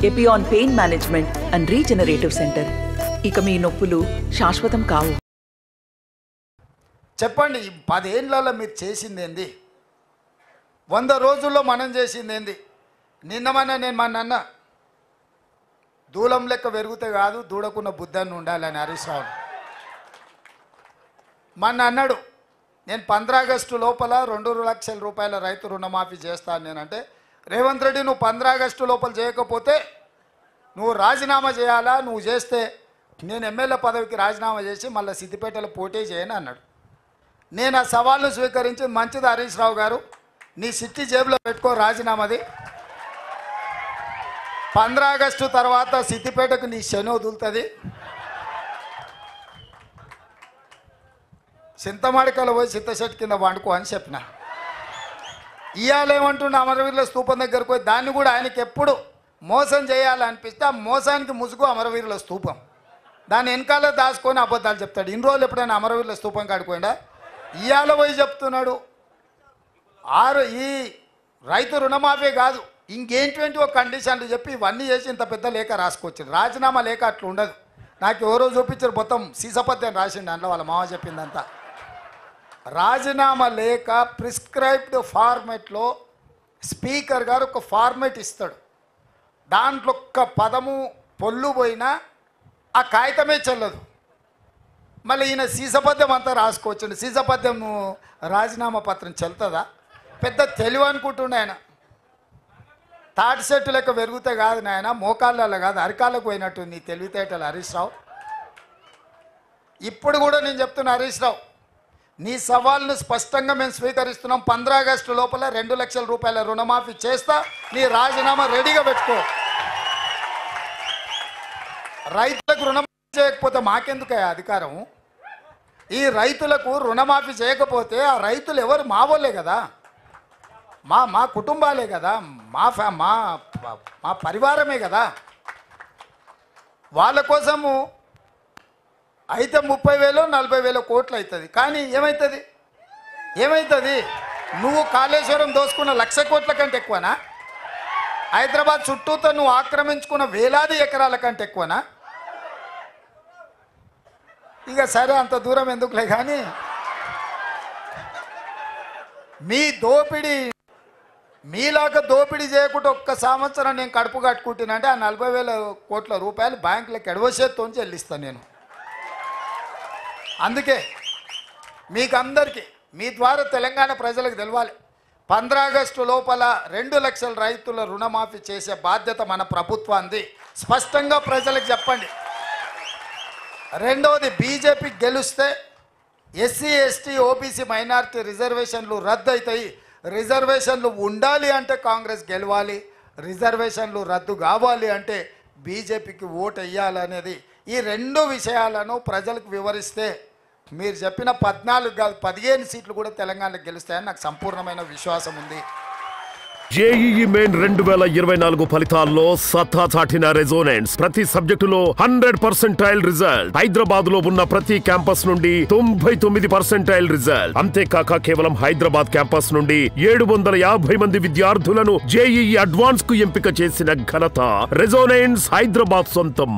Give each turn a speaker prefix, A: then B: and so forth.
A: Epione pain management and regenerative centre. ఇక మీ నొప్పులు శాశ్వతం కావు.
B: చెప్పండి, 10 ఏళ్లలో మీరు చేసింది ఏంది? 100 రోజుల్లో మనం చేసింది ఏంది? నిన్నమన్నా నేను మా నాన్న దూలం లెక్క పెరిగితే కాదు దూడకున్న బుద్ధాన్ని ఉండాలని హరీష్ రావు మొన్న అన్నాడు, నేను 15 ఆగస్టు లోపల 2 లక్షల రూపాయల రైతు రుణమాఫీ చేస్తాను. నేనంటే, రేవంత్ రెడ్డి నువ్వు 15 ఆగస్టు లోపల చేయకపోతే నువ్వు రాజీనామా చేయాలా, నువ్వు చేస్తే నేను ఎమ్మెల్యే పదవికి రాజీనామా చేసి మళ్ళీ సిద్దిపేటలో పోటీ చేయని అన్నాడు. నేను ఆ సవాల్ను స్వీకరించి, మంచిది హరీష్ రావు గారు, నీ సిట్టి జేబులో పెట్టుకో రాజీనామాది, 15 ఆగస్టు తర్వాత సిద్దిపేటకు నీ శని వదులుతుంది, చింతమాడికలో పోయి చింతశెట్టు కింద వండుకో అని చెప్పిన. ఇవాళేమంటుండే అమరవీరుల స్తూపం దగ్గరకు పోయి, దాన్ని కూడా ఆయనకి ఎప్పుడు మోసం చేయాలనిపిస్తే ఆ మోసానికి ముసుగు అమరవీరుల స్తూపం, దాన్ని వెనకాల దాచుకొని అబద్ధాలు చెప్తాడు. ఇన్ని రోజులు ఎప్పుడైనా అమరవీరుల స్తూపం కాడిపోయిందా? ఇవాళ పోయి చెప్తున్నాడు ఈ రైతు రుణమాఫీ కాదు ఇంకేంటి ఒక కండిషన్లు చెప్పి ఇవన్నీ చేసి ఇంత పెద్ద లేఖ రాసుకొచ్చారు. రాజీనామా లేఖ అట్లా ఉండదు. నాకు ఎవరో చూపించారు, మొత్తం సీసపద్యం రాసిండు అందులో, వాళ్ళ మామ చెప్పిందంతా. రాజీనామా లేఖ ప్రిస్క్రైబ్డ్ ఫార్మెట్లో స్పీకర్ గారు ఒక ఫార్మెట్ ఇస్తాడు, దాంట్లో ఒక్క పదము పొల్లు పోయినా ఆ కాగితమే చెల్లదు. మళ్ళీ ఈయన సీసపద్యం అంతా రాసుకోవచ్చండి. సీసపద్యం రాజీనామా పత్రం చెల్తుందా? పెద్ద తెలివి అనుకుంటుండే ఆయన. తాటి చెట్టు లెక్క పెరిగితే కాదు నాయన, మోకాళ్ళలో కాదు అరికాళ్ళకు పోయినట్టు నీ తెలివితేటలు హరీష్ రావు. ఇప్పుడు కూడా నేను చెప్తున్నా హరీష్ రావు, నీ సవాల్ను స్పష్టంగా మేము స్వీకరిస్తున్నాం. 15 ఆగస్టు లోపల 2 లక్షల రూపాయల రుణమాఫీ చేస్తా, నీ రాజీనామా రెడీగా పెట్టుకో. రైతులకు రుణమాఫీ చేయకపోతే మాకెందుకయ్యా అధికారం? ఈ రైతులకు రుణమాఫీ చేయకపోతే ఆ రైతులు ఎవరు? మా వాళ్ళే కదా, మా కుటుంబాలే కదా, మా పరివారమే కదా. వాళ్ళ కోసము అయితే 30,000 40,000 కోట్లు అవుతుంది. కానీ ఏమవుతుంది? నువ్వు కాళేశ్వరం దోసుకున్న 1,00,000 కోట్ల కంటే ఎక్కువనా? హైదరాబాద్ చుట్టూతో నువ్వు ఆక్రమించుకున్న వేలాది ఎకరాల కంటే ఎక్కువనా? ఇక సరే, అంత దూరం ఎందుకులే. కానీ మీ దోపిడీ మీలాగా దోపిడీ చేయకుండా ఒక్క సంవత్సరం నేను కడుపు కట్టుకుంటున్నానంటే ఆ 40,000 కోట్ల రూపాయలు బ్యాంకులకు ఎడవసేత్తో చెల్లిస్తాను నేను. అందుకే మీకు అందరికీ మీ ద్వారా తెలంగాణ ప్రజలకు తెలవాలి, 15 ఆగస్టు లోపల 2 లక్షల రైతుల రుణమాఫీ చేసే బాధ్యత మన ప్రభుత్వాన్ని. స్పష్టంగా ప్రజలకు చెప్పండి. రెండవది, బీజేపీ గెలిస్తే ఎస్సీ ఎస్టీ ఓబీసీ మైనారిటీ రిజర్వేషన్లు రద్దు అవుతాయి. రిజర్వేషన్లు ఉండాలి అంటే కాంగ్రెస్ గెలవాలి, రిజర్వేషన్లు రద్దు కావాలి అంటే బీజేపీకి ఓటు వేయాలనేది. ఈ 2 విషయాలను ప్రజలకు వివరిస్తే మీరు చెప్పిన 14 కాదు 15 సీట్లు కూడా తెలంగాణకు గెలుస్తాయని నాకు సంపూర్ణమైన విశ్వాసం ఉంది.
C: జేఈఈ మెయిన్ 2024 ఫలితాల్లో సత్తా చాటిన రెజోనెన్స్. ప్రతి సబ్జెక్టులో 100% రిజల్ట్. హైదరాబాద్ లో ఉన్న ప్రతి క్యాంపస్ నుండి 99% రిజల్ట్. అంతేకాక కేవలం హైదరాబాద్ క్యాంపస్ నుండి 750 మంది విద్యార్థులను జేఈఈ అడ్వాన్స్ కు ఎంపిక చేసిన ఘనత రెజోనెన్స్ హైదరాబాద్ సొంతం.